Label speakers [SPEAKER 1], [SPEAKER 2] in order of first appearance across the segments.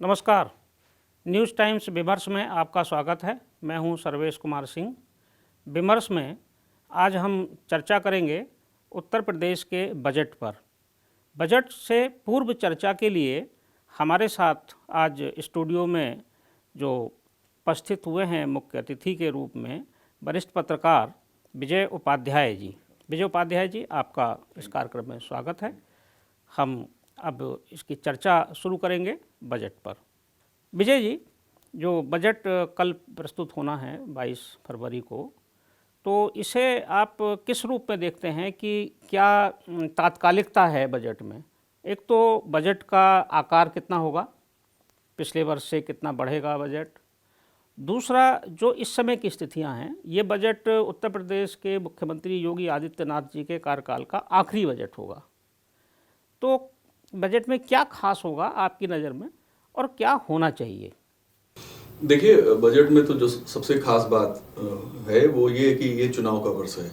[SPEAKER 1] नमस्कार। News times विमर्श में आपका स्वागत है। मैं हूं सर्वेश कुमार सिंह। विमर्श में आज हम चर्चा करेंगे उत्तर प्रदेश के बजट पर। बजट से पूर्व चर्चा के लिए हमारे साथ आज स्टूडियो में जो उपस्थित हुए हैं मुख्य अतिथि के रूप में वरिष्ठ पत्रकार विजय उपाध्याय जी। विजय उपाध्याय जी, आपका इस कार्यक्रम में स्वागत है। हम अब इसकी चर्चा शुरू करेंगे बजट पर। विजय जी, जो बजट कल प्रस्तुत होना है 22 फरवरी को, तो इसे आप किस रूप में देखते हैं कि क्या तात्कालिकता है बजट में? एक तो बजट का आकार कितना होगा, पिछले वर्ष से कितना बढ़ेगा बजट। दूसरा, जो इस समय की स्थितियां हैं, ये बजट उत्तर प्रदेश के मुख्यमंत्री योगी आदित्यनाथ जी के कार्यकाल का आखिरी बजट होगा। तो बजट में क्या खास होगा आपकी नज़र में और क्या होना चाहिए?
[SPEAKER 2] देखिए, बजट में तो जो सबसे खास बात है वो ये कि ये चुनाव का वर्ष है,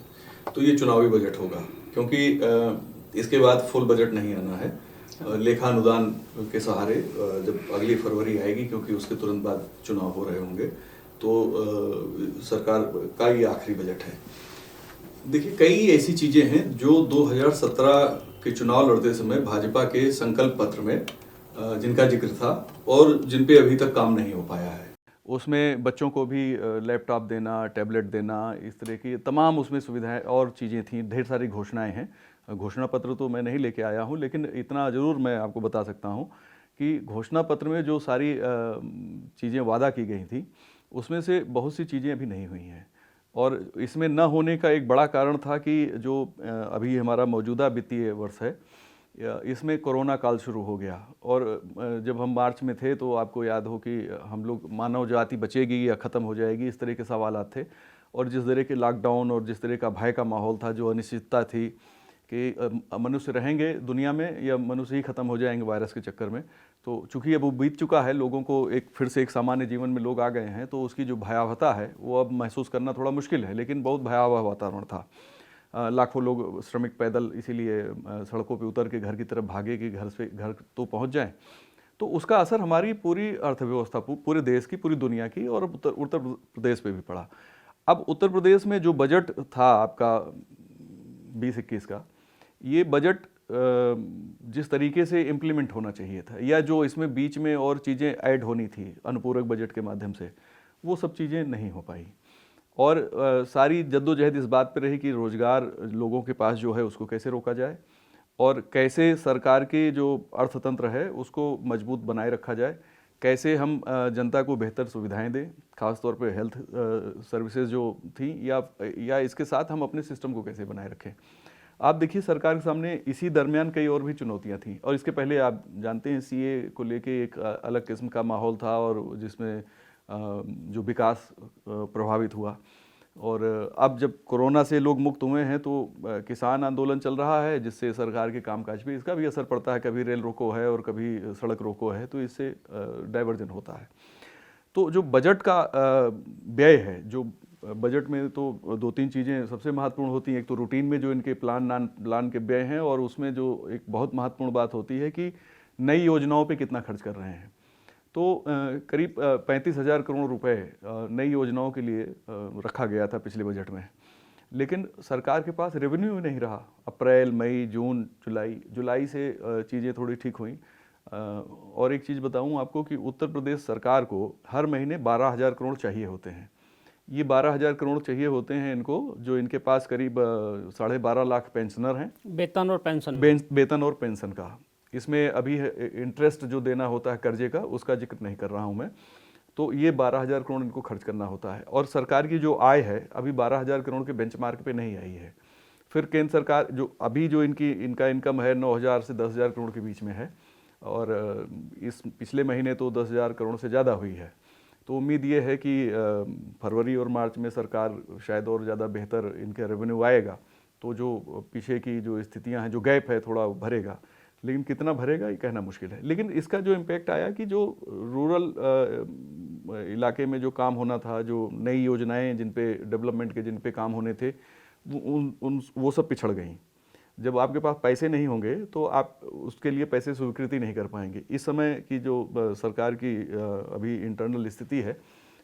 [SPEAKER 2] तो ये चुनावी बजट होगा, क्योंकि इसके बाद फुल बजट नहीं आना है। लेखा अनुदान के सहारे जब अगली फरवरी आएगी, क्योंकि उसके तुरंत बाद चुनाव हो रहे होंगे, तो सरकार का ये आखिरी बजट है। देखिए, कई ऐसी चीजें हैं जो 2017 के चुनाव लड़ते समय भाजपा के संकल्प पत्र में जिनका जिक्र था और जिन पे अभी तक काम नहीं हो पाया है। उसमें बच्चों को भी लैपटॉप देना, टैबलेट देना, इस तरह की तमाम उसमें सुविधाएं और चीज़ें थीं। ढेर सारी घोषणाएं हैं। घोषणा पत्र तो मैं नहीं लेके आया हूं, लेकिन इतना ज़रूर मैं आपको बता सकता हूं कि घोषणा पत्र में जो सारी चीज़ें वादा की गई थी, उसमें से बहुत सी चीज़ें अभी नहीं हुई हैं। और इसमें न होने का एक बड़ा कारण था कि जो अभी हमारा मौजूदा वित्तीय वर्ष है, इसमें कोरोना काल शुरू हो गया। और जब हम मार्च में थे तो आपको याद हो कि हम लोग मानव जाति बचेगी या ख़त्म हो जाएगी, इस तरह के सवालात थे। और जिस तरह के लॉकडाउन और जिस तरह का भय का माहौल था, जो अनिश्चितता थी कि मनुष्य रहेंगे दुनिया में या मनुष्य ही ख़त्म हो जाएंगे वायरस के चक्कर में, तो चूँकि अब वो बीत चुका है, लोगों को एक फिर से एक सामान्य जीवन में लोग आ गए हैं, तो उसकी जो भयावहता है वो अब महसूस करना थोड़ा मुश्किल है। लेकिन बहुत भयावह वातावरण था। लाखों लोग श्रमिक पैदल इसीलिए सड़कों पे उतर के घर की तरफ भागे कि घर से घर तो पहुंच जाएं। तो उसका असर हमारी पूरी अर्थव्यवस्था, पूरे देश की, पूरी दुनिया की और उत्तर प्रदेश पे भी पड़ा। अब उत्तर प्रदेश में जो बजट था आपका 2021 का, ये बजट जिस तरीके से इम्प्लीमेंट होना चाहिए था, या जो इसमें बीच में और चीज़ें ऐड होनी थी अनुपूरक बजट के माध्यम से, वो सब चीज़ें नहीं हो पाई। और सारी जद्दोजहद इस बात पर रही कि रोज़गार लोगों के पास जो है उसको कैसे रोका जाए और कैसे सरकार के जो अर्थतंत्र है उसको मजबूत बनाए रखा जाए, कैसे हम जनता को बेहतर सुविधाएं दें, खासतौर पे हेल्थ सर्विसेज जो थी, या इसके साथ हम अपने सिस्टम को कैसे बनाए रखें। आप देखिए, सरकार के सामने इसी दरमियान कई और भी चुनौतियां थीं। और इसके पहले आप जानते हैं सीए को लेके एक अलग किस्म का माहौल था, और जिसमें जो विकास प्रभावित हुआ। और अब जब कोरोना से लोग मुक्त हुए हैं तो किसान आंदोलन चल रहा है, जिससे सरकार के कामकाज पे इसका भी असर पड़ता है। कभी रेल रोको है और कभी सड़क रोको है, तो इससे डाइवर्जन होता है। तो जो बजट का व्यय है, जो बजट में तो दो तीन चीज़ें सबसे महत्वपूर्ण होती हैं। एक तो रूटीन में जो इनके प्लान के व्यय हैं, और उसमें जो एक बहुत महत्वपूर्ण बात होती है कि नई योजनाओं पे कितना खर्च कर रहे हैं। तो करीब 35,000 करोड़ रुपए नई योजनाओं के लिए रखा गया था पिछले बजट में, लेकिन सरकार के पास रेवेन्यू नहीं रहा। अप्रैल, मई, जून, जुलाई से चीज़ें थोड़ी ठीक हुई। और एक चीज़ बताऊं आपको कि उत्तर प्रदेश सरकार को हर महीने 12,000 करोड़ चाहिए होते हैं। ये 12,000 करोड़ चाहिए होते हैं इनको, जो इनके पास करीब 12.5 लाख पेंशनर हैं। वेतन और पेंशन का, इसमें अभी इंटरेस्ट जो देना होता है कर्जे का, उसका जिक्र नहीं कर रहा हूं मैं। तो ये 12,000 करोड़ इनको खर्च करना होता है। और सरकार की जो आय है अभी 12,000 करोड़ के बेंचमार्क पे नहीं आई है। फिर केंद्र सरकार जो अभी जो इनका इनकम है 9,000 से 10,000 करोड़ के बीच में है, और इस पिछले महीने तो 10,000 करोड़ से ज़्यादा हुई है। तो उम्मीद ये है कि फरवरी और मार्च में सरकार शायद और ज़्यादा बेहतर इनके रेवेन्यू आएगा, तो जो पीछे की जो स्थितियां हैं, जो गैप है, थोड़ा भरेगा। लेकिन कितना भरेगा ये कहना मुश्किल है। लेकिन इसका जो इम्पैक्ट आया कि जो रूरल इलाके में जो काम होना था, जो नई योजनाएं जिन पे डेवलपमेंट के जिन पे काम होने थे, वो सब पिछड़ गई।
[SPEAKER 3] जब आपके पास पैसे नहीं होंगे तो आप उसके लिए पैसे स्वीकृति नहीं कर पाएंगे। इस समय की जो सरकार की अभी इंटरनल स्थिति है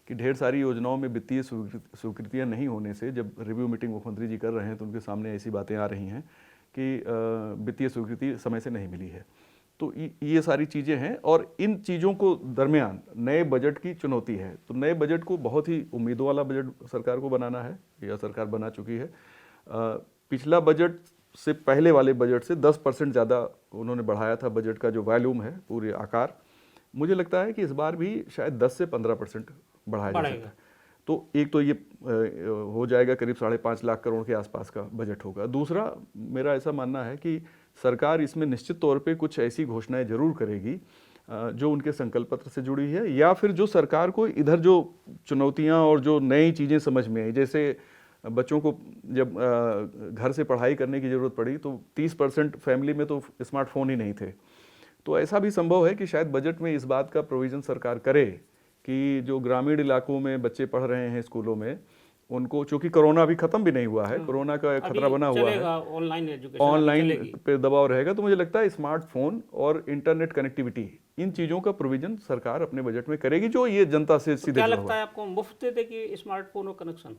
[SPEAKER 3] कि ढेर सारी योजनाओं में वित्तीय स्वीकृतियाँ नहीं होने से, जब रिव्यू मीटिंग मुख्यमंत्री जी कर रहे हैं तो उनके सामने ऐसी बातें आ रही हैं कि वित्तीय स्वीकृति समय से नहीं मिली है। तो ये सारी चीज़ें हैं और इन चीज़ों को दरमियान नए बजट की चुनौती है। तो नए बजट को बहुत ही उम्मीदों वाला बजट सरकार को बनाना है, या सरकार बना चुकी है। पिछला बजट से पहले वाले बजट से 10% ज़्यादा उन्होंने बढ़ाया था बजट का जो वॉल्यूम है, पूरे आकार। मुझे लगता है कि इस बार भी शायद 10 से 15% बढ़ाया जा सकता है। तो एक तो ये हो जाएगा, करीब 5.5 लाख करोड़ के आसपास का बजट होगा। दूसरा, मेरा ऐसा मानना है कि सरकार इसमें निश्चित तौर पे कुछ ऐसी घोषणाएं जरूर करेगी जो उनके संकल्प पत्र से जुड़ी है, या फिर जो सरकार को इधर जो चुनौतियां और जो नई चीज़ें समझ में आई, जैसे बच्चों को जब घर से पढ़ाई करने की ज़रूरत पड़ी तो 30% फैमिली में तो स्मार्टफोन ही नहीं थे। तो ऐसा भी संभव है कि शायद बजट में इस बात का प्रोविज़न सरकार करे कि जो ग्रामीण इलाकों में बच्चे पढ़ रहे हैं स्कूलों में, उनको, चूंकि कोरोना अभी खत्म भी नहीं हुआ है, कोरोना का खतरा बना हुआ है, ऑनलाइन पे दबाव रहेगा, तो मुझे लगता है स्मार्टफोन और इंटरनेट कनेक्टिविटी, इन चीज़ों का प्रोविजन सरकार अपने बजट में करेगी, जो ये जनता से सीधे
[SPEAKER 1] क्या लगता है आपको, मुफ्त दे देगी स्मार्टफोन और कनेक्शन?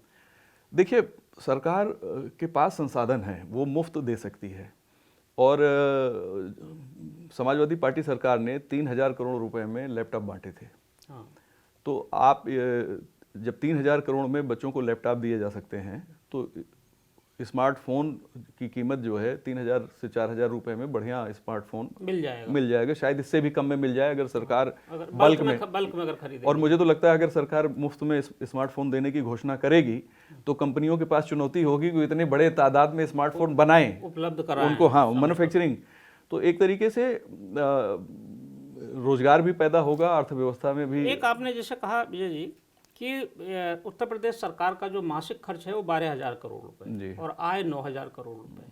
[SPEAKER 3] देखिए, सरकार के पास संसाधन हैं, वो मुफ्त दे सकती है। और समाजवादी पार्टी सरकार ने 3,000 करोड़ रुपए में लैपटॉप बांटे थे।
[SPEAKER 1] हाँ।
[SPEAKER 3] तो आप जब 3,000 करोड़ में बच्चों को लैपटॉप दिए जा सकते हैं, तो स्मार्टफोन की कीमत जो है 3,000 से 4,000 रुपए में बढ़िया स्मार्टफोन मिल जाएगा। शायद इससे भी कम में मिल जाए अगर सरकार बल्क में अगर खरीदे। और मुझे तो लगता है अगर सरकार मुफ्त में स्मार्टफोन देने की घोषणा करेगी तो कंपनियों के पास चुनौती होगी कि इतने बड़े तादाद में स्मार्टफोन बनाएं,
[SPEAKER 1] उपलब्ध कराएं
[SPEAKER 3] उनको, हाँ, मैन्युफैक्चरिंग। तो एक तरीके से रोजगार भी पैदा होगा, अर्थव्यवस्था में भी।
[SPEAKER 1] एक आपने जैसे कहा विजय जी कि उत्तर प्रदेश सरकार का जो मासिक खर्च है वो 12,000 करोड़ रुपए और आय 9,000 करोड़ रुपए,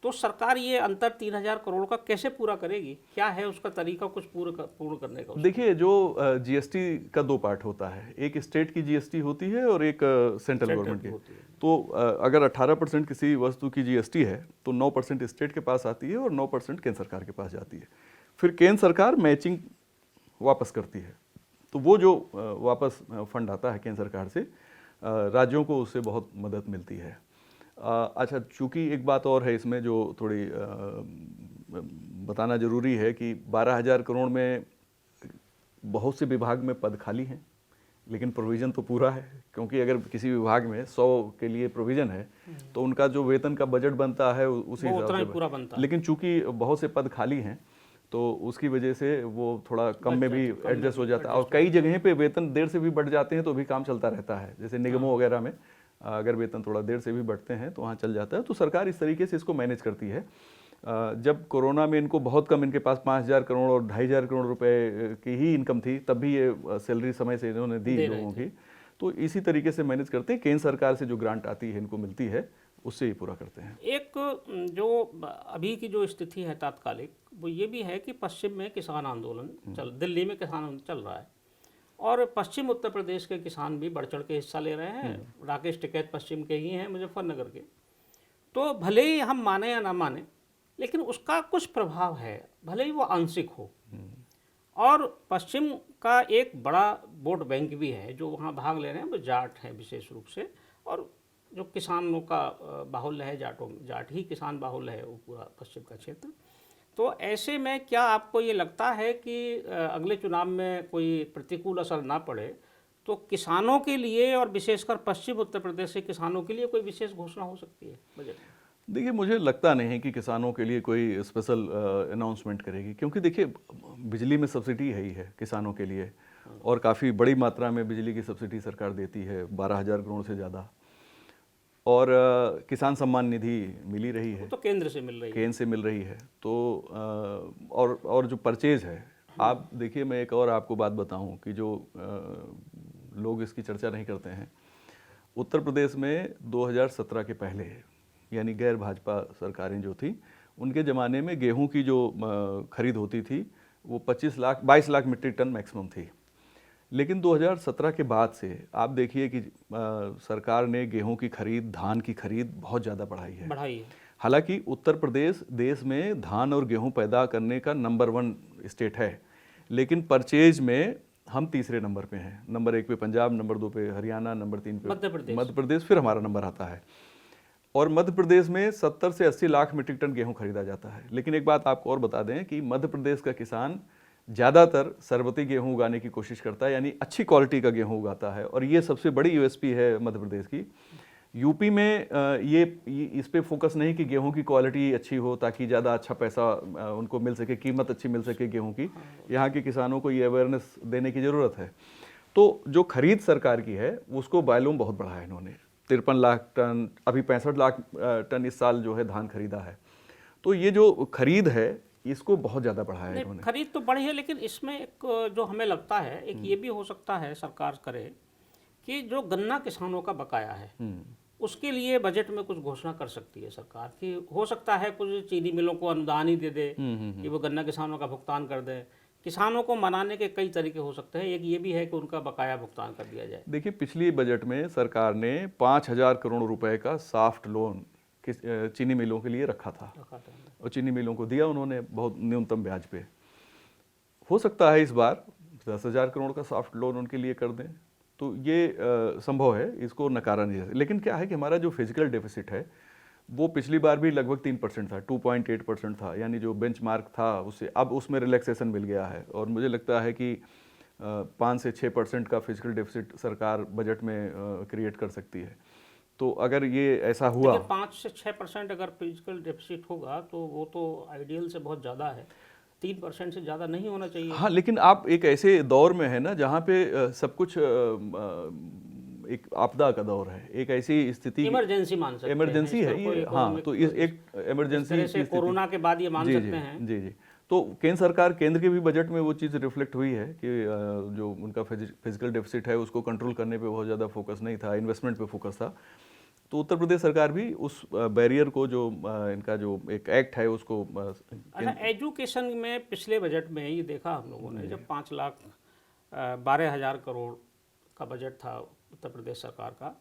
[SPEAKER 1] तो सरकार ये अंतर 3,000 करोड़ का कैसे पूरा करेगी? क्या है उसका तरीका कुछ पूर्ण करने का?
[SPEAKER 3] देखिए, जो जीएसटी का 2 पार्ट होता है, एक स्टेट की जीएसटी होती है और एक सेंट्रल गवर्नमेंट की। तो अगर 18% किसी वस्तु की जीएसटी है तो 9% स्टेट के पास आती है और 9% केंद्र सरकार के पास जाती है। फिर केंद्र सरकार मैचिंग वापस करती है, तो वो जो वापस फंड आता है केंद्र सरकार से, राज्यों को उससे बहुत मदद मिलती है। अच्छा, चूंकि एक बात और है इसमें जो थोड़ी बताना जरूरी है कि 12,000 करोड़ में बहुत से विभाग में पद खाली हैं, लेकिन प्रोविज़न तो पूरा है, क्योंकि अगर किसी विभाग में 100 के लिए प्रोविज़न है तो उनका जो वेतन का बजट बनता है उसी हिसाब से पूरा बनता है। लेकिन चूंकि बहुत से पद खाली हैं तो उसकी वजह से वो थोड़ा कम में भी एडजस्ट हो जाता है, और कई जगह पे वेतन देर से भी बढ़ जाते हैं तो भी काम चलता रहता है। जैसे निगमों वगैरह में अगर वेतन थोड़ा देर से भी बढ़ते हैं तो वहाँ चल जाता है। तो सरकार इस तरीके से इसको मैनेज करती है। जब कोरोना में इनको बहुत कम, इनके पास 5,000 करोड़ और 2,500 करोड़ रुपए की ही इनकम थी, तब भी ये सैलरी समय से इन्होंने दी लोगों की। तो इसी तरीके से मैनेज करते हैं। केंद्र सरकार से जो ग्रांट आती है इनको मिलती है, उससे ही पूरा करते हैं।
[SPEAKER 1] एक जो अभी की जो स्थिति है तात्कालिक, वो ये भी है कि पश्चिम में किसान आंदोलन दिल्ली में किसान आंदोलन चल रहा है और पश्चिम उत्तर प्रदेश के किसान भी बढ़ चढ़ के हिस्सा ले रहे हैं। राकेश टिकैत पश्चिम के ही हैं, मुजफ्फरनगर के। तो भले ही हम माने या ना माने, लेकिन उसका कुछ प्रभाव है, भले ही वो आंशिक हो। और पश्चिम का एक बड़ा वोट बैंक भी है जो वहाँ भाग ले रहे हैं, वो जाट हैं विशेष रूप से, और जो किसानों का बाहुल्य है, जाट ही किसान बाहुल्य है वो पूरा पश्चिम का क्षेत्र। तो ऐसे में क्या आपको ये लगता है कि अगले चुनाव में कोई प्रतिकूल असर ना पड़े तो किसानों के लिए और विशेषकर पश्चिम उत्तर प्रदेश के किसानों के लिए कोई विशेष घोषणा हो सकती है बजट में?
[SPEAKER 3] देखिए, मुझे लगता नहीं है कि किसानों के लिए कोई स्पेशल अनाउंसमेंट करेगी, क्योंकि देखिए बिजली में सब्सिडी है ही है किसानों के लिए, और काफ़ी बड़ी मात्रा में बिजली की सब्सिडी सरकार देती है, 12,000 करोड़ से ज़्यादा। और किसान सम्मान निधि मिल ही रही है,
[SPEAKER 1] तो केंद्र से मिल रही है।
[SPEAKER 3] तो और जो परचेज है, आप देखिए, मैं एक और आपको बात बताऊं कि जो लोग इसकी चर्चा नहीं करते हैं, उत्तर प्रदेश में 2017 के पहले, यानी गैर भाजपा सरकारें जो थी, उनके ज़माने में गेहूं की जो खरीद होती थी वो 22 लाख मीट्रिक टन मैक्सिमम थी। लेकिन 2017 के बाद से आप देखिए कि सरकार ने गेहूं की खरीद, धान की खरीद बहुत ज़्यादा बढ़ाई है। हालांकि उत्तर प्रदेश देश में धान और गेहूं पैदा करने का नंबर 1 स्टेट है, लेकिन परचेज में हम तीसरे नंबर पे हैं। नंबर 1 पे पंजाब, नंबर 2 पे हरियाणा, नंबर 3 पे मध्य प्रदेश, फिर हमारा नंबर आता है। और मध्य प्रदेश में 70 से 80 लाख मीट्रिक टन गेहूं खरीदा जाता है। लेकिन एक बात आपको और बता दें कि मध्य प्रदेश का किसान ज़्यादातर सरबती गेहूं उगाने की कोशिश करता है, यानी अच्छी क्वालिटी का गेहूं उगाता है, और ये सबसे बड़ी यूएसपी है मध्य प्रदेश की। यूपी में ये इस पे फोकस नहीं कि गेहूं की क्वालिटी अच्छी हो ताकि ज़्यादा अच्छा पैसा उनको मिल सके, कीमत अच्छी मिल सके गेहूं की। यहाँ के किसानों को ये अवेयरनेस देने की ज़रूरत है। तो जो खरीद सरकार की है उसको वॉल्यूम बहुत बढ़ा है इन्होंने, 53 लाख टन, अभी 65 लाख टन इस साल जो है धान खरीदा है। तो ये जो खरीद है इसको बहुत ज़्यादा बढ़ाया है इन्होंने।
[SPEAKER 1] खरीद तो बढ़ी है, लेकिन इसमें एक जो हमें लगता है एक ये भी हो सकता है सरकार करे कि जो गन्ना किसानों का बकाया है उसके लिए बजट में कुछ घोषणा कर सकती है सरकार, कि हो सकता है कुछ चीनी मिलों को अनुदान ही दे दे कि वो गन्ना किसानों का भुगतान कर दें। किसानों को मनाने के कई तरीके हो सकते हैं, एक ये भी है कि उनका बकाया भुगतान कर दिया जाए।
[SPEAKER 3] देखिए, पिछली बजट में सरकार ने 5,000 करोड़ रुपए का सॉफ्ट लोन चीनी मिलों के लिए रखा था, और चीनी मिलों को दिया उन्होंने बहुत न्यूनतम ब्याज पे। हो सकता है इस बार 10,000 करोड़ का सॉफ्ट लोन उनके लिए कर दें, तो ये संभव है, इसको नकारा नहीं जा। लेकिन क्या है कि हमारा जो फिजिकल डेफिसिट है वो पिछली बार भी लगभग 3% था, 2.8% था, यानी जो बेंचमार्क था उससे अब उसमें रिलैक्सेशन मिल गया है। और मुझे लगता है कि 5 से 6% का फिजिकल डेफिसिट सरकार बजट में क्रिएट कर सकती है। तो अगर ये ऐसा हुआ,
[SPEAKER 1] 5 से 6% अगर फिजिकल डेफिसिट होगा तो वो तो आइडियल से बहुत ज़्यादा है, 3% से ज़्यादा नहीं होना चाहिए।
[SPEAKER 3] हाँ, लेकिन आप एक ऐसे दौर में है ना जहाँ पे सब कुछ एक आपदा का दौर है, एक ऐसी स्थिति,
[SPEAKER 1] इमरजेंसी मान सकते हैं,
[SPEAKER 3] इमरजेंसी है ये। हाँ, तो इस एक इमरजेंसी
[SPEAKER 1] से कोरोना के बाद ये मान सकते हैं।
[SPEAKER 3] जी जी। तो केंद्र के भी बजट में वो चीज़ रिफ्लेक्ट हुई है कि जो उनका फिजिकल डेफिसिट है उसको कंट्रोल करने पे बहुत ज़्यादा फोकस नहीं था, इन्वेस्टमेंट पे फोकस था। तो उत्तर प्रदेश सरकार भी उस बैरियर को, जो इनका जो एक एक्ट है उसको।
[SPEAKER 1] अच्छा, एजुकेशन में पिछले बजट में ये देखा हम लोगों ने, जब 5,12,000 करोड़ का बजट था उत्तर प्रदेश सरकार का,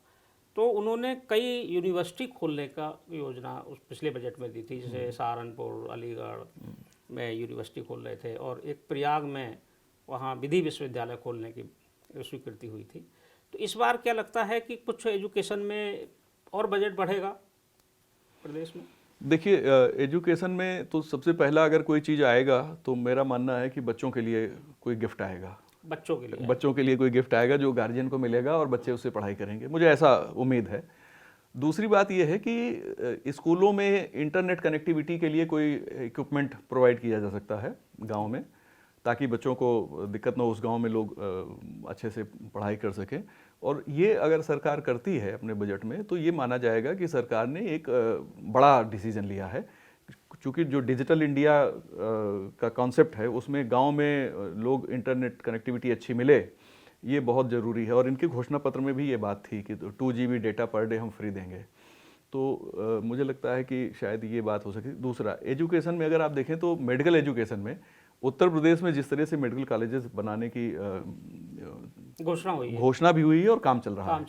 [SPEAKER 1] तो उन्होंने कई यूनिवर्सिटी खोलने का योजना उस पिछले बजट में दी थी, जैसे सहारनपुर, अलीगढ़ में यूनिवर्सिटी खोल रहे थे, और एक प्रयाग में वहाँ विधि विश्वविद्यालय खोलने की स्वीकृति हुई थी। तो इस बार क्या लगता है कि कुछ एजुकेशन में और बजट बढ़ेगा प्रदेश में?
[SPEAKER 3] देखिए, एजुकेशन में तो सबसे पहला अगर कोई चीज़ आएगा तो मेरा मानना है कि बच्चों के लिए कोई गिफ्ट आएगा। बच्चों के लिए कोई गिफ्ट आएगा जो गार्जियन को मिलेगा और बच्चे उससे पढ़ाई करेंगे, मुझे ऐसा उम्मीद है। दूसरी बात यह है कि स्कूलों में इंटरनेट कनेक्टिविटी के लिए कोई इक्विपमेंट प्रोवाइड किया जा सकता है गांव में, ताकि बच्चों को दिक्कत न हो, उस गांव में लोग अच्छे से पढ़ाई कर सकें। और ये अगर सरकार करती है अपने बजट में तो ये माना जाएगा कि सरकार ने एक बड़ा डिसीजन लिया है, क्योंकि जो डिजिटल इंडिया का कॉन्सेप्ट है उसमें गांव में लोग इंटरनेट कनेक्टिविटी अच्छी मिले, ये बहुत ज़रूरी है। और इनके घोषणा पत्र में भी ये बात थी कि 2 GB डेटा पर डे हम फ्री देंगे। तो मुझे लगता है कि शायद ये बात हो सके। दूसरा, एजुकेशन में अगर आप देखें तो मेडिकल एजुकेशन में उत्तर प्रदेश में जिस तरह से मेडिकल कॉलेजेस बनाने की घोषणा भी हुई है और काम चल रहा है।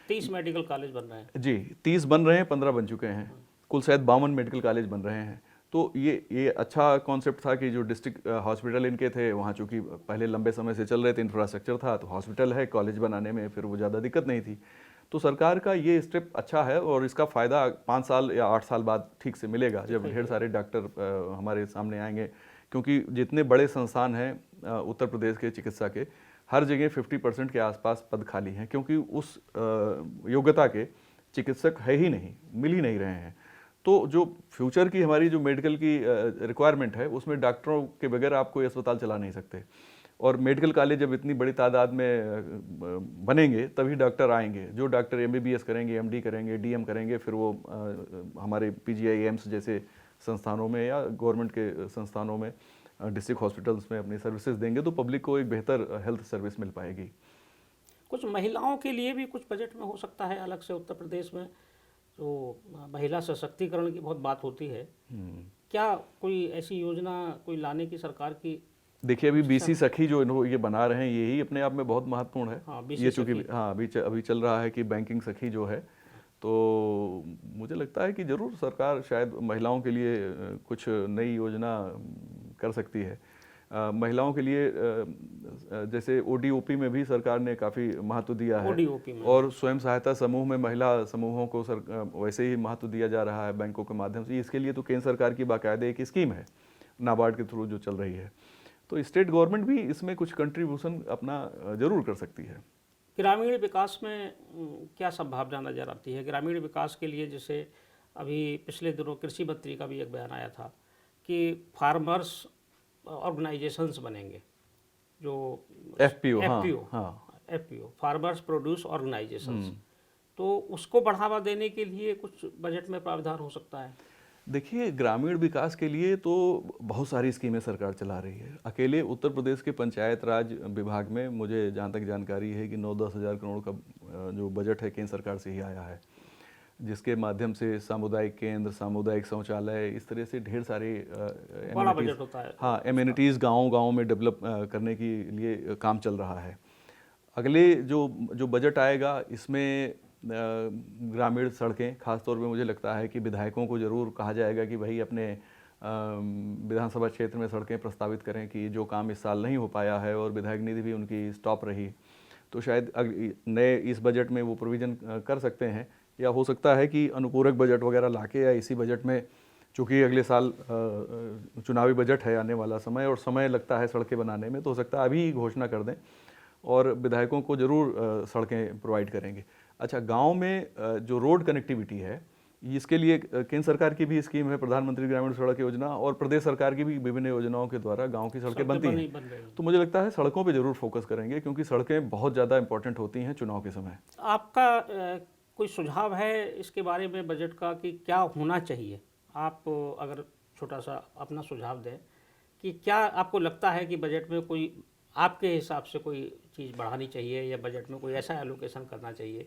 [SPEAKER 1] 30 मेडिकल कॉलेज बन रहे हैं।
[SPEAKER 3] जी, 30 बन रहे हैं, 15 बन चुके हैं, कुल शायद 52 मेडिकल कॉलेज बन रहे हैं। तो ये अच्छा कॉन्सेप्ट था कि जो डिस्ट्रिक्ट हॉस्पिटल इनके थे वहाँ, चूँकि पहले लंबे समय से चल रहे थे, इंफ्रास्ट्रक्चर था, तो हॉस्पिटल है, कॉलेज बनाने में फिर वो ज़्यादा दिक्कत नहीं थी। तो सरकार का ये स्टेप अच्छा है और इसका फ़ायदा 5 साल या 8 साल बाद ठीक से मिलेगा, जब ढेर सारे डॉक्टर हमारे सामने आएंगे। क्योंकि जितने बड़े संस्थान हैं उत्तर प्रदेश के चिकित्सा के, हर जगह 50% के आसपास पद खाली हैं, क्योंकि उस योग्यता के चिकित्सक है ही नहीं, मिल ही नहीं रहे हैं। तो जो फ्यूचर की हमारी जो मेडिकल की रिक्वायरमेंट है उसमें डॉक्टरों के बगैर आप कोई अस्पताल चला नहीं सकते। और मेडिकल कॉलेज जब इतनी बड़ी तादाद में बनेंगे तभी डॉक्टर आएंगे। जो डॉक्टर MBBS करेंगे, MD करेंगे, DM करेंगे, फिर वो हमारे PGI एम्स जैसे संस्थानों में या गवर्नमेंट के संस्थानों में, डिस्ट्रिक्ट हॉस्पिटल्स में अपनी सर्विसेज देंगे, तो पब्लिक को एक बेहतर हेल्थ सर्विस मिल पाएगी।
[SPEAKER 1] कुछ महिलाओं के लिए भी कुछ बजट में हो सकता है अलग से उत्तर प्रदेश में, जो महिला सशक्तिकरण की बहुत बात होती है, क्या कोई ऐसी योजना कोई लाने की सरकार की?
[SPEAKER 3] देखिए, अभी BC सखी जो ये बना रहे हैं, यही अपने आप में बहुत महत्वपूर्ण है।
[SPEAKER 1] हाँ,
[SPEAKER 3] ये चूँकि अभी चल रहा है कि बैंकिंग सखी जो है तो मुझे लगता है कि ज़रूर सरकार शायद महिलाओं के लिए कुछ नई योजना कर सकती है। महिलाओं के लिए जैसे ओडीओपी में भी सरकार ने काफ़ी महत्व दिया है,
[SPEAKER 1] ओडीओपी में
[SPEAKER 3] और स्वयं सहायता समूह में महिला समूहों को वैसे ही महत्व दिया जा रहा है बैंकों के माध्यम से। इसके लिए तो केंद्र सरकार की बाकायदे एक स्कीम है नाबार्ड के थ्रू जो चल रही है। तो स्टेट गवर्नमेंट भी इसमें कुछ कंट्रीब्यूशन अपना ज़रूर कर सकती है।
[SPEAKER 1] ग्रामीण विकास में क्या संभावना नज़र आती है? ग्रामीण विकास के लिए जैसे अभी पिछले दिनों कृषि मंत्री का भी एक बयान आया था कि फार्मर्स ऑर्गेनाइजेशंस बनेंगे, जो
[SPEAKER 3] FPO,
[SPEAKER 1] FPO farmers produce organisations, तो उसको बढ़ावा देने के लिए कुछ बजट में प्रावधान हो सकता है?
[SPEAKER 3] देखिए, ग्रामीण विकास के लिए तो बहुत सारी स्कीमें सरकार चला रही है। अकेले उत्तर प्रदेश के पंचायत राज विभाग में मुझे जहाँ तक जानकारी है कि 9-10 हज़ार करोड़ का जो बजट है केंद्र सरकार से ही आया है, जिसके माध्यम से सामुदायिक केंद्र, सामुदायिक शौचालय, इस तरह से ढेर सारे
[SPEAKER 1] बड़ा बजट होता है।
[SPEAKER 3] हाँ, एमिनिटीज़ गाँव-गाँव में डेवलप करने के लिए काम चल रहा है। अगले जो बजट आएगा इसमें ग्रामीण सड़कें, खासतौर पे मुझे लगता है कि विधायकों को ज़रूर कहा जाएगा कि भाई अपने विधानसभा क्षेत्र में सड़कें प्रस्तावित करें कि जो काम इस साल नहीं हो पाया है और विधायक निधि भी उनकी स्टॉप रही, तो शायद नए इस बजट में वो प्रोविज़न कर सकते हैं, या हो सकता है कि अनुपूरक बजट वगैरह लाके या इसी बजट में, चूँकि अगले साल चुनावी बजट है आने वाला समय और समय लगता है सड़कें बनाने में, तो हो सकता है अभी घोषणा कर दें और विधायकों को ज़रूर सड़कें प्रोवाइड करेंगे। अच्छा, गांव में जो रोड कनेक्टिविटी है, इसके लिए केंद्र सरकार की भी स्कीम है प्रधानमंत्री ग्रामीण सड़क योजना, और प्रदेश सरकार की भी विभिन्न योजनाओं के द्वारा गांव की सड़कें बनती हैं। तो मुझे लगता है सड़कों पे ज़रूर फोकस करेंगे, क्योंकि सड़कें बहुत ज़्यादा इंपॉर्टेंट होती हैं चुनाव के समय।
[SPEAKER 1] आपका कोई सुझाव है इसके बारे में बजट का कि क्या होना चाहिए? आप अगर छोटा सा अपना सुझाव दें कि क्या आपको लगता है कि बजट में कोई आपके हिसाब से कोई चीज़ बढ़ानी चाहिए या बजट में कोई ऐसा एलोकेशन करना चाहिए?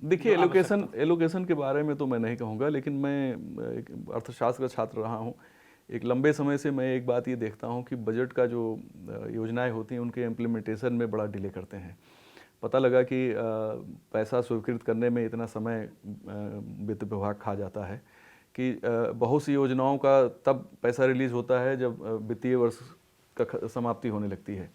[SPEAKER 3] देखिए, एलोकेशन के बारे में तो मैं नहीं कहूँगा, लेकिन मैं एक अर्थशास्त्र का छात्र रहा हूँ। एक लंबे समय से मैं एक बात ये देखता हूँ कि बजट का जो योजनाएं होती हैं उनके इम्प्लीमेंटेशन में बड़ा डिले करते हैं। पता लगा कि पैसा स्वीकृत करने में इतना समय वित्त विभाग खा जाता है कि बहुत सी योजनाओं का तब पैसा रिलीज होता है जब वित्तीय वर्ष का समाप्ति होने लगती है।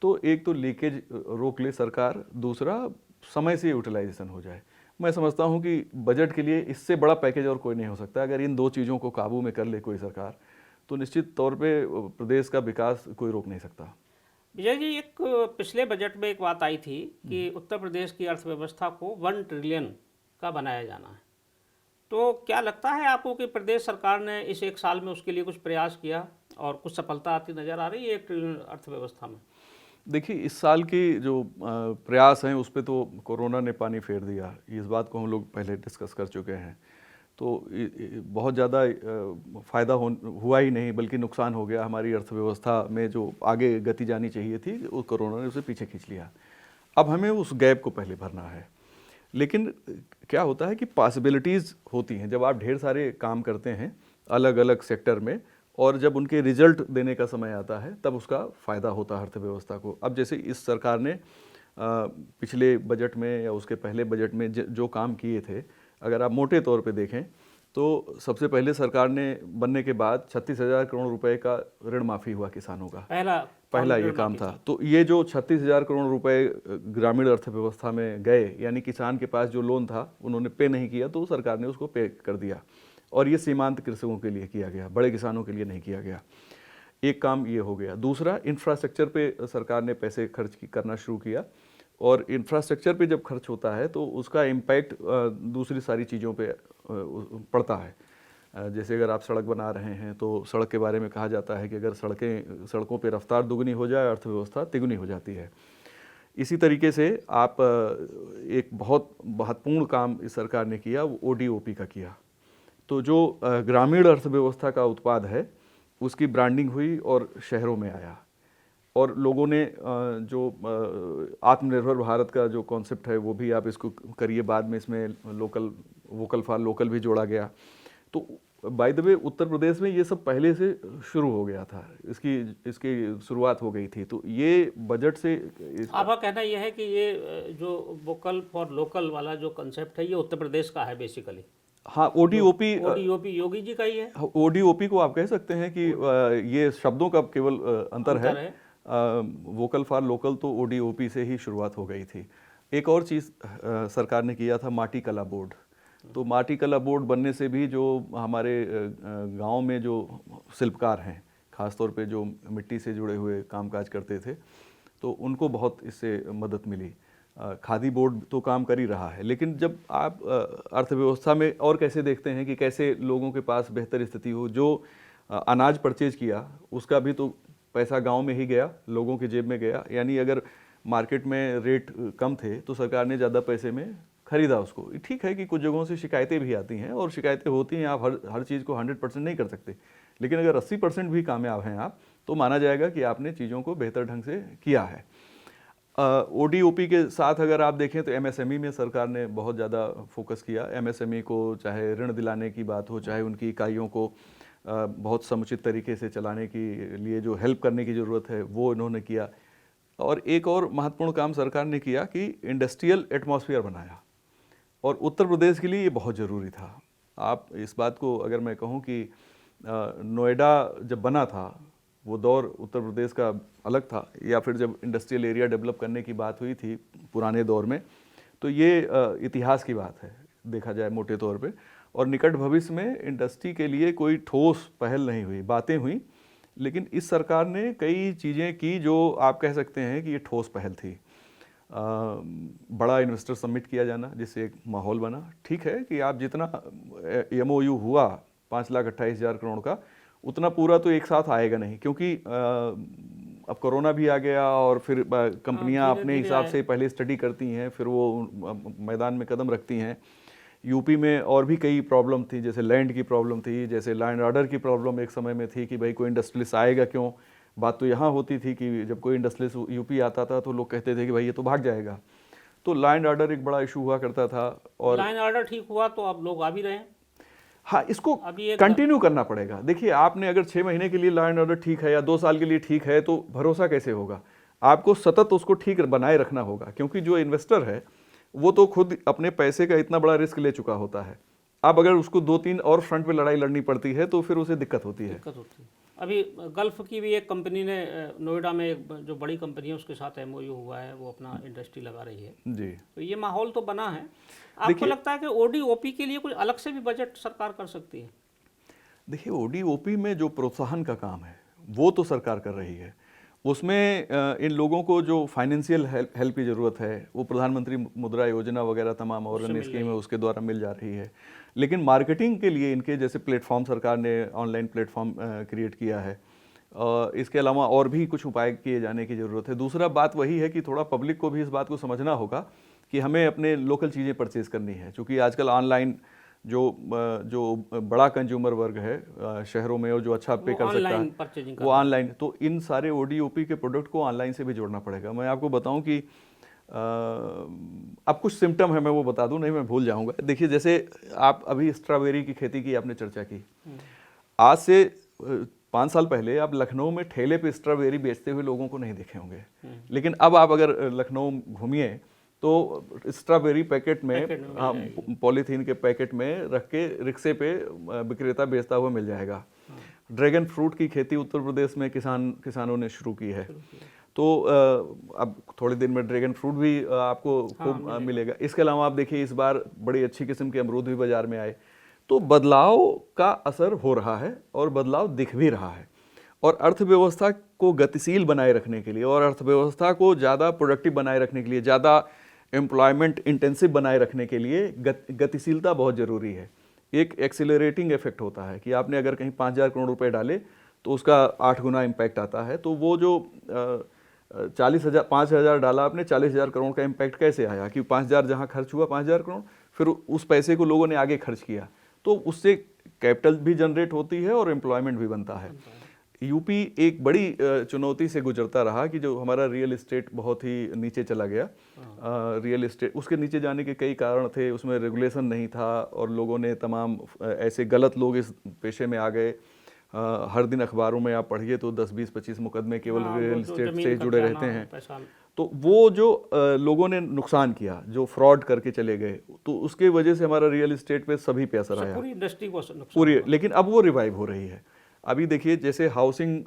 [SPEAKER 3] तो एक तो लीकेज रोक ले सरकार, दूसरा समय से यूटिलाइजेशन हो जाए। मैं समझता हूं कि बजट के लिए इससे बड़ा पैकेज और कोई नहीं हो सकता। अगर इन दो चीज़ों को काबू में कर ले कोई सरकार, तो निश्चित तौर पे प्रदेश का विकास कोई रोक नहीं सकता।
[SPEAKER 1] विजय जी, एक पिछले बजट में एक बात आई थी कि उत्तर प्रदेश की अर्थव्यवस्था को 1 ट्रिलियन का बनाया जाना है, तो क्या लगता है आपको कि प्रदेश सरकार ने इस एक साल में उसके लिए कुछ प्रयास किया और कुछ सफलता आती नज़र आ रही है 1 ट्रिलियन अर्थव्यवस्था में?
[SPEAKER 3] देखिए, इस साल की जो प्रयास हैं उस पर तो कोरोना ने पानी फेर दिया, इस बात को हम लोग पहले डिस्कस कर चुके हैं। तो बहुत ज़्यादा फ़ायदा हुआ ही नहीं, बल्कि नुकसान हो गया। हमारी अर्थव्यवस्था में जो आगे गति जानी चाहिए थी, वो कोरोना ने उसे पीछे खींच लिया। अब हमें उस गैप को पहले भरना है। लेकिन क्या होता है कि पॉसिबिलिटीज़ होती हैं जब आप ढेर सारे काम करते हैं अलग अलग सेक्टर में, और जब उनके रिजल्ट देने का समय आता है तब उसका फ़ायदा होता है अर्थव्यवस्था को। अब जैसे इस सरकार ने पिछले बजट में या उसके पहले बजट में जो काम किए थे, अगर आप मोटे तौर पे देखें तो सबसे पहले सरकार ने बनने के बाद 36,000 करोड़ रुपए का ऋण माफ़ी हुआ किसानों का। पहला ये काम था। तो ये जो 36,000 करोड़ रुपए ग्रामीण अर्थव्यवस्था में गए, यानी किसान के पास जो लोन था उन्होंने पे नहीं किया, तो सरकार ने उसको पे कर दिया। और ये सीमांत कृषकों के लिए किया गया, बड़े किसानों के लिए नहीं किया गया। एक काम ये हो गया। दूसरा, इंफ्रास्ट्रक्चर पे सरकार ने पैसे खर्च करना शुरू किया, और इंफ्रास्ट्रक्चर पे जब खर्च होता है तो उसका इम्पैक्ट दूसरी सारी चीज़ों पे पड़ता है। जैसे अगर आप सड़क बना रहे हैं तो सड़क के बारे में कहा जाता है कि अगर सड़कों पे रफ्तार दुगनी हो जाए, अर्थव्यवस्था तिगुनी हो जाती है। इसी तरीके से आप एक बहुत महत्वपूर्ण काम इस सरकार ने किया, वो ODOP का किया। तो जो ग्रामीण अर्थव्यवस्था का उत्पाद है उसकी ब्रांडिंग हुई और शहरों में आया, और लोगों ने जो आत्मनिर्भर भारत का जो कॉन्सेप्ट है वो भी आप इसको करिए, बाद में इसमें वोकल फॉर लोकल भी जोड़ा गया। तो by the way Uttar Pradesh में ये सब पहले से शुरू हो गया था, इसकी शुरुआत हो गई थी। तो ये बजट से
[SPEAKER 1] आपका कहना यह है कि ये जो वोकल फॉर लोकल वाला जो कंसेप्ट है ये उत्तर प्रदेश का है बेसिकली।
[SPEAKER 3] हाँ, ओडीओपी
[SPEAKER 1] योगी जी का ही है।
[SPEAKER 3] ओडीओपी को आप कह सकते हैं कि ये शब्दों का केवल अंतर है। वोकल फॉर लोकल तो ओडीओपी से ही शुरुआत हो गई थी। एक और चीज़ सरकार ने किया था, माटी कला बोर्ड। तो माटी कला बोर्ड बनने से भी जो हमारे गांव में जो शिल्पकार हैं, ख़ासतौर पे जो मिट्टी से जुड़े हुए कामकाज करते थे, तो उनको बहुत इससे मदद मिली। खादी बोर्ड तो काम कर ही रहा है, लेकिन जब आप अर्थव्यवस्था में और कैसे देखते हैं कि कैसे लोगों के पास बेहतर स्थिति हो, जो अनाज परचेज किया उसका भी तो पैसा गांव में ही गया, लोगों की जेब में गया। यानी अगर मार्केट में रेट कम थे तो सरकार ने ज़्यादा पैसे में खरीदा उसको। ठीक है कि कुछ जगहों से शिकायतें भी आती हैं और शिकायतें होती हैं, आप हर चीज़ को 100% नहीं कर सकते, लेकिन अगर 80% भी कामयाब हैं आप, तो माना जाएगा कि आपने चीज़ों को बेहतर ढंग से किया है। ओडीओपी के साथ अगर आप देखें तो एमएसएमई में सरकार ने बहुत ज़्यादा फोकस किया। एमएसएमई को चाहे ऋण दिलाने की बात हो, चाहे उनकी इकाइयों को बहुत समुचित तरीके से चलाने के लिए जो हेल्प करने की ज़रूरत है वो इन्होंने किया। और एक और महत्वपूर्ण काम सरकार ने किया कि इंडस्ट्रियल एटमॉस्फेयर बनाया, और उत्तर प्रदेश के लिए ये बहुत ज़रूरी था। आप इस बात को अगर मैं कहूँ कि नोएडा जब बना था वो दौर उत्तर प्रदेश का अलग था, या फिर जब इंडस्ट्रियल एरिया डेवलप करने की बात हुई थी पुराने दौर में, तो ये इतिहास की बात है देखा जाए मोटे तौर पे। और निकट भविष्य में इंडस्ट्री के लिए कोई ठोस पहल नहीं हुई, बातें हुई, लेकिन इस सरकार ने कई चीज़ें की जो आप कह सकते हैं कि ये ठोस पहल थी। बड़ा इन्वेस्टर समिट किया जाना, जिससे एक माहौल बना। ठीक है कि आप जितना MOU हुआ 5,28,000 करोड़ का, उतना पूरा तो एक साथ आएगा नहीं, क्योंकि अब कोरोना भी आ गया और फिर कंपनियां अपने हिसाब से पहले स्टडी करती हैं, फिर वो मैदान में कदम रखती हैं। यूपी में और भी कई प्रॉब्लम थी, जैसे लैंड की प्रॉब्लम थी, जैसे लैंड ऑर्डर की प्रॉब्लम एक समय में थी कि भाई कोई इंडस्ट्रियलिस्ट आएगा क्यों। बात तो यहाँ होती थी कि जब कोई इंडस्ट्रियलिस्ट यूपी आता था तो लोग कहते थे कि भाई ये तो भाग जाएगा। तो लैंड ऑर्डर एक बड़ा इशू हुआ करता था। और
[SPEAKER 1] लैंड ऑर्डर ठीक हुआ तो अब लोग आ भी रहे हैं।
[SPEAKER 3] हाँ, इसको कंटिन्यू करना पड़ेगा। देखिए, आपने अगर 6 महीने के लिए लैंड ऑर्डर ठीक है या 2 साल के लिए ठीक है, तो भरोसा कैसे होगा? आपको सतत उसको ठीक बनाए रखना होगा, क्योंकि जो इन्वेस्टर है वो तो खुद अपने पैसे का इतना बड़ा रिस्क ले चुका होता है। अब अगर उसको 2-3 और फ्रंट पे लड़ाई लड़नी पड़ती है तो फिर उसे दिक्कत होती है।
[SPEAKER 1] अभी गल्फ की भी एक कंपनी ने नोएडा में, एक जो बड़ी कंपनी है उसके साथ MOU हुआ है, वो अपना इंडस्ट्री लगा रही है
[SPEAKER 3] जी।
[SPEAKER 1] तो ये माहौल तो बना है। आपको लगता है कि ODOP के लिए कुछ अलग से भी बजट सरकार कर सकती है?
[SPEAKER 3] देखिए, ODOP में जो प्रोत्साहन का काम है वो तो सरकार कर रही है। उसमें इन लोगों को जो फाइनेंशियल हेल्प की ज़रूरत है वो प्रधानमंत्री मुद्रा योजना वगैरह तमाम और अन्य स्कीम है उसके द्वारा मिल जा रही है। लेकिन मार्केटिंग के लिए इनके जैसे प्लेटफॉर्म सरकार ने ऑनलाइन प्लेटफॉर्म क्रिएट किया है। इसके अलावा और भी कुछ उपाय किए जाने की ज़रूरत है। दूसरा बात वही है कि थोड़ा पब्लिक को भी इस बात को समझना होगा कि हमें अपने लोकल चीज़ें परचेज़ करनी है, क्योंकि आजकल ऑनलाइन जो बड़ा कंज्यूमर वर्ग है शहरों में और जो अच्छा पे कर सकता है वो ऑनलाइन, तो इन सारे ODOP के प्रोडक्ट को ऑनलाइन से भी जोड़ना पड़ेगा। मैं आपको बताऊं कि अब कुछ सिम्टम है, मैं वो बता दूं, नहीं मैं भूल जाऊंगा। देखिए, जैसे आप अभी स्ट्रॉबेरी की खेती की आपने चर्चा की, आज से 5 साल पहले आप लखनऊ में ठेले पे स्ट्रॉबेरी बेचते हुए लोगों को नहीं देखे होंगे, लेकिन अब आप अगर लखनऊ घूमिए तो स्ट्रॉबेरी पैकेट में पॉलीथीन के पैकेट में रख के रिक्शे पे विक्रेता बेचता हुआ मिल जाएगा। ड्रैगन फ्रूट की खेती उत्तर प्रदेश में किसानों ने शुरू की है, तो अब थोड़े दिन में ड्रैगन फ्रूट भी आपको खूब मिलेगा। इसके अलावा आप देखिए, इस बार बड़ी अच्छी किस्म के अमरूद भी बाजार में आए। तो बदलाव का असर हो रहा है और बदलाव दिख भी रहा है। और अर्थव्यवस्था को गतिशील बनाए रखने के लिए और अर्थव्यवस्था को ज़्यादा प्रोडक्टिव बनाए रखने के लिए, ज़्यादा एम्प्लॉयमेंट इंटेंसिव बनाए रखने के लिए गतिशीलता बहुत ज़रूरी है। एक एक्सीलरेटिंग इफेक्ट होता है कि आपने अगर कहीं 5,000 करोड़ रुपए डाले तो उसका 8 गुना इम्पैक्ट आता है। तो वो जो 5,000 डाला आपने, 40,000 करोड़ का इम्पैक्ट कैसे आया कि 5,000 जहाँ खर्च हुआ 5,000 करोड़, फिर उस पैसे को लोगों ने आगे खर्च किया, तो उससे कैपिटल भी जनरेट होती है और एम्प्लॉयमेंट भी बनता है। यूपी एक बड़ी चुनौती से गुजरता रहा कि जो हमारा रियल इस्टेट बहुत ही नीचे चला गया। रियल इस्टेट उसके नीचे जाने के कई कारण थे, उसमें रेगुलेशन नहीं था और लोगों ने तमाम ऐसे गलत लोग इस पेशे में आ गए। हर दिन अखबारों में आप पढ़िए तो 10, 20, 25 मुकदमे केवल रियल इस्टेट से जुड़े रहते हैं। तो वो जो लोगों ने नुकसान किया, जो फ्रॉड करके चले गए, तो उसके वजह से हमारा रियल इस्टेट पे सभी पे असर आया,
[SPEAKER 1] पूरी इंडस्ट्री को
[SPEAKER 3] पूरी। लेकिन अब वो रिवाइव हो रही है। अभी देखिए जैसे हाउसिंग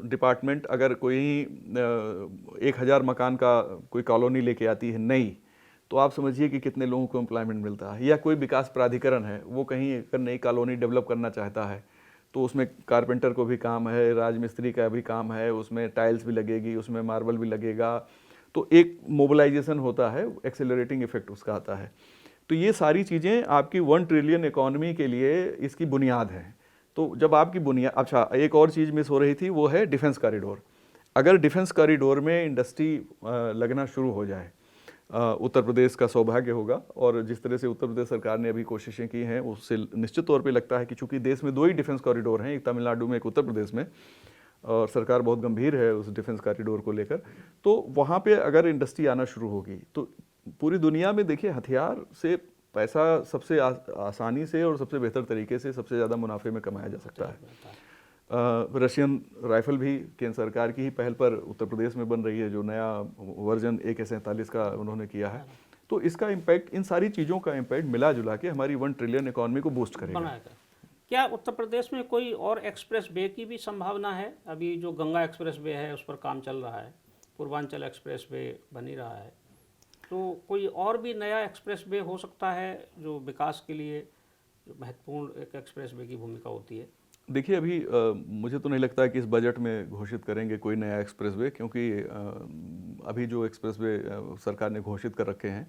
[SPEAKER 3] डिपार्टमेंट अगर कोई 1000 मकान का कोई कॉलोनी लेके आती है नई, तो आप समझिए कि कितने लोगों को एम्प्लॉयमेंट मिलता है। या कोई विकास प्राधिकरण है, वो कहीं अगर नई कॉलोनी डेवलप करना चाहता है तो उसमें कारपेंटर को भी काम है, राजमिस्त्री का भी काम है, उसमें टाइल्स भी लगेगी, उसमें मार्बल भी लगेगा, तो एक मोबिलाइजेशन होता है, एक्सेलरेटिंग इफेक्ट उसका आता है। तो ये सारी चीज़ें आपकी 1 ट्रिलियन इकोनॉमी के लिए इसकी बुनियाद है। तो जब आपकी बुनियाद, अच्छा एक और चीज़ मिस हो रही थी, वो है डिफेंस कॉरिडोर। अगर डिफेंस कॉरिडोर में इंडस्ट्री लगना शुरू हो जाए, उत्तर प्रदेश का सौभाग्य होगा। और जिस तरह से उत्तर प्रदेश सरकार ने अभी कोशिशें की हैं, उससे निश्चित तौर पे लगता है कि चूंकि देश में 2 ही डिफेंस कॉरिडोर हैं, एक तमिलनाडु में, एक उत्तर प्रदेश में, और सरकार बहुत गंभीर है उस डिफेंस कॉरिडोर को लेकर, तो वहाँ पे अगर इंडस्ट्री आना शुरू होगी तो पूरी दुनिया में देखिए हथियार से पैसा सबसे आसानी से और सबसे बेहतर तरीके से सबसे ज़्यादा मुनाफे में कमाया जा सकता है। रशियन राइफल भी केंद्र सरकार की ही पहल पर उत्तर प्रदेश में बन रही है, जो नया वर्जन AK-47 का उन्होंने किया है। तो इसका इम्पैक्ट, इन सारी चीज़ों का इम्पैक्ट मिला जुला के हमारी 1 ट्रिलियन इकोनॉमी को बूस्ट करेगा।
[SPEAKER 1] क्या उत्तर प्रदेश में कोई और एक्सप्रेस वे की भी संभावना है? अभी जो गंगा एक्सप्रेस वे है उस पर काम चल रहा है, पूर्वांचल एक्सप्रेस वे बन ही रहा है, तो कोई और भी नया एक्सप्रेस वे हो सकता है जो विकास के लिए जो महत्वपूर्ण एक एक्सप्रेस वे की भूमिका होती है?
[SPEAKER 3] देखिए अभी मुझे तो नहीं लगता कि इस बजट में घोषित करेंगे कोई नया एक्सप्रेसवे, क्योंकि अभी जो एक्सप्रेसवे सरकार ने घोषित कर रखे हैं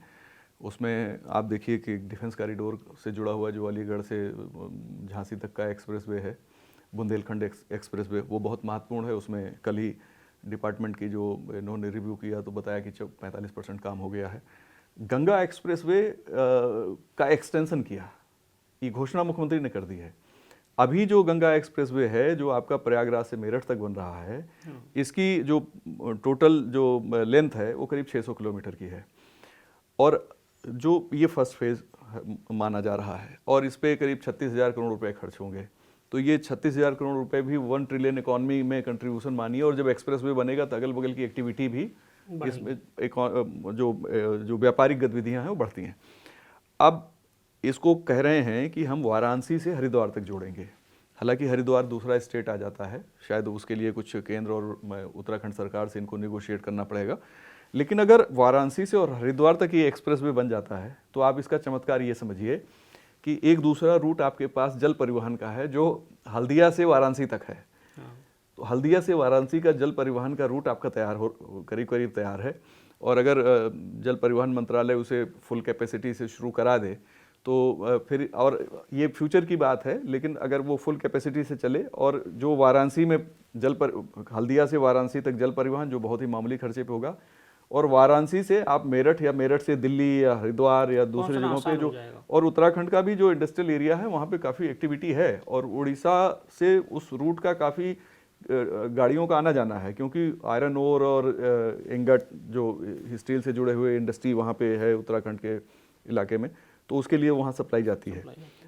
[SPEAKER 3] उसमें आप देखिए कि डिफेंस कॉरिडोर से जुड़ा हुआ जो अलीगढ़ से झांसी तक का एक्सप्रेसवे है, बुंदेलखंड एक्सप्रेसवे, वो बहुत महत्वपूर्ण है। उसमें कल ही डिपार्टमेंट की जो इन्होंने रिव्यू किया तो बताया कि 45% काम हो गया है। गंगा एक्सप्रेसवे का एक्सटेंशन किया, ये घोषणा मुख्यमंत्री ने कर दी है। अभी जो गंगा एक्सप्रेसवे है जो आपका प्रयागराज से मेरठ तक बन रहा है, इसकी जो टोटल जो लेंथ है वो करीब 600 किलोमीटर की है, और जो ये फर्स्ट फेज माना जा रहा है, और इस पे करीब 36,000 करोड़ रुपए खर्च होंगे। तो ये 36,000 करोड़ रुपए भी 1 ट्रिलियन इकोनॉमी में कंट्रीब्यूशन मानिए। और जब एक्सप्रेसवे बनेगा तो अगल बगल की एक्टिविटी भी इसमें जो व्यापारिक गतिविधियां हैं वो बढ़ती हैं। अब इसको कह रहे हैं कि हम वाराणसी से हरिद्वार तक जोड़ेंगे। हालांकि हरिद्वार दूसरा स्टेट आ जाता है, शायद उसके लिए कुछ केंद्र और उत्तराखंड सरकार से इनको नेगोशिएट करना पड़ेगा। लेकिन अगर वाराणसी से और हरिद्वार तक ये एक्सप्रेसवे बन जाता है तो आप इसका चमत्कार ये समझिए कि एक दूसरा रूट आपके पास जल परिवहन का है जो हल्दिया से वाराणसी तक है। तो हल्दिया से वाराणसी का जल परिवहन का रूट आपका तैयार हो, करीब करीब तैयार है। और अगर जल परिवहन मंत्रालय उसे फुल कैपेसिटी से शुरू करा दे तो फिर, और ये फ्यूचर की बात है, लेकिन अगर वो फुल कैपेसिटी से चले और जो वाराणसी में हल्दिया से वाराणसी तक जल परिवहन जो बहुत ही मामूली खर्चे पे होगा, और वाराणसी से आप मेरठ या मेरठ से दिल्ली या हरिद्वार या दूसरे जगहों पे जो, और उत्तराखंड का भी जो इंडस्ट्रियल एरिया है वहाँ पे काफ़ी एक्टिविटी है, और उड़ीसा से उस रूट का काफ़ी गाड़ियों का आना जाना है, क्योंकि आयरन ओर और इंगट जो स्टील से जुड़े हुए इंडस्ट्री वहाँ पे है उत्तराखंड के इलाके में, तो उसके लिए वहाँ सप्लाई जाती है।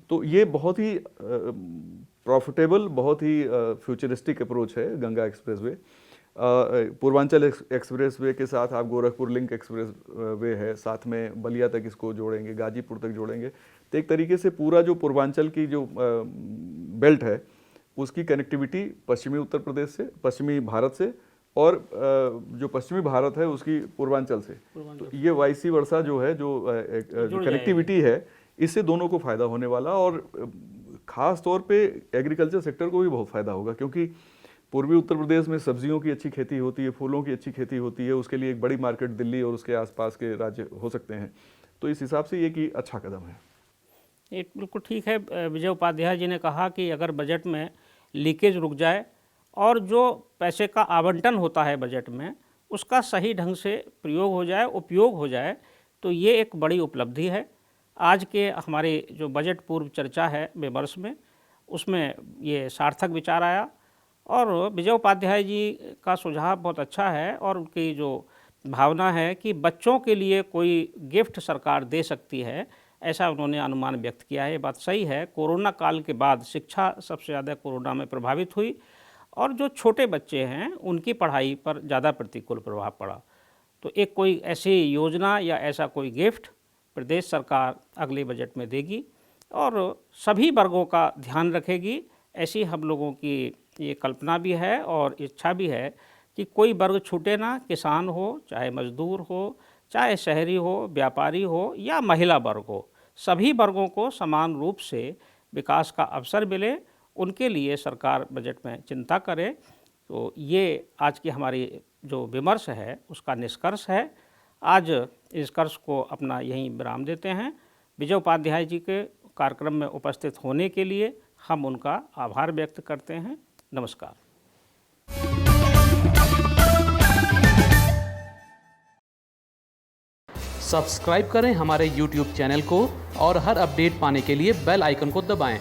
[SPEAKER 3] तो ये बहुत ही प्रॉफिटेबल, बहुत ही फ्यूचरिस्टिक अप्रोच है गंगा एक्सप्रेसवे। पूर्वांचल एक्सप्रेसवे के साथ आप गोरखपुर लिंक एक्सप्रेसवे है, साथ में बलिया तक इसको जोड़ेंगे, गाजीपुर तक जोड़ेंगे। तो एक तरीके से पूरा जो पूर्वांचल की जो बेल्ट है उसकी कनेक्टिविटी पश्चिमी उत्तर प्रदेश से, पश्चिमी भारत से, और जो पश्चिमी भारत है उसकी पूर्वांचल से। तो ये वाइसी वर्षा जो है, जो कनेक्टिविटी है, इससे दोनों को फायदा होने वाला, और खास तौर पे एग्रीकल्चर सेक्टर को भी बहुत फायदा होगा, क्योंकि पूर्वी उत्तर प्रदेश में सब्जियों की अच्छी खेती होती है, फूलों की अच्छी खेती होती है, उसके लिए एक बड़ी मार्केट दिल्ली और उसके आसपास के राज्य हो सकते हैं। तो इस हिसाब से ये कि अच्छा कदम है।
[SPEAKER 1] एक बिल्कुल ठीक है। विजय उपाध्याय जी ने कहा कि अगर बजट में लीकेज रुक जाए और जो पैसे का आवंटन होता है बजट में उसका सही ढंग से प्रयोग हो जाए, उपयोग हो जाए, तो ये एक बड़ी उपलब्धि है। आज के हमारे जो बजट पूर्व चर्चा है विमर्श में, उसमें ये सार्थक विचार आया, और विजय उपाध्याय जी का सुझाव बहुत अच्छा है और उनकी जो भावना है कि बच्चों के लिए कोई गिफ्ट सरकार दे सकती है, ऐसा उन्होंने अनुमान व्यक्त किया है। ये बात सही है। कोरोना काल के बाद शिक्षा सबसे ज़्यादा कोरोना में प्रभावित हुई और जो छोटे बच्चे हैं उनकी पढ़ाई पर ज़्यादा प्रतिकूल प्रभाव पड़ा। तो एक कोई ऐसी योजना या ऐसा कोई गिफ्ट प्रदेश सरकार अगले बजट में देगी और सभी वर्गों का ध्यान रखेगी, ऐसी हम लोगों की ये कल्पना भी है और इच्छा भी है कि कोई वर्ग छूटे ना, किसान हो, चाहे मजदूर हो, चाहे शहरी हो, व्यापारी हो या महिला वर्ग हो, सभी वर्गों को समान रूप से विकास का अवसर मिले, उनके लिए सरकार बजट में चिंता करे। तो ये आज की हमारी जो विमर्श है उसका निष्कर्ष है। आज निष्कर्ष को अपना यहीं विराम देते हैं। विजय उपाध्याय जी के कार्यक्रम में उपस्थित होने के लिए हम उनका आभार व्यक्त करते हैं। नमस्कार।
[SPEAKER 4] सब्सक्राइब करें हमारे YouTube चैनल को और हर अपडेट पाने के लिए बेल आइकन को दबाएं।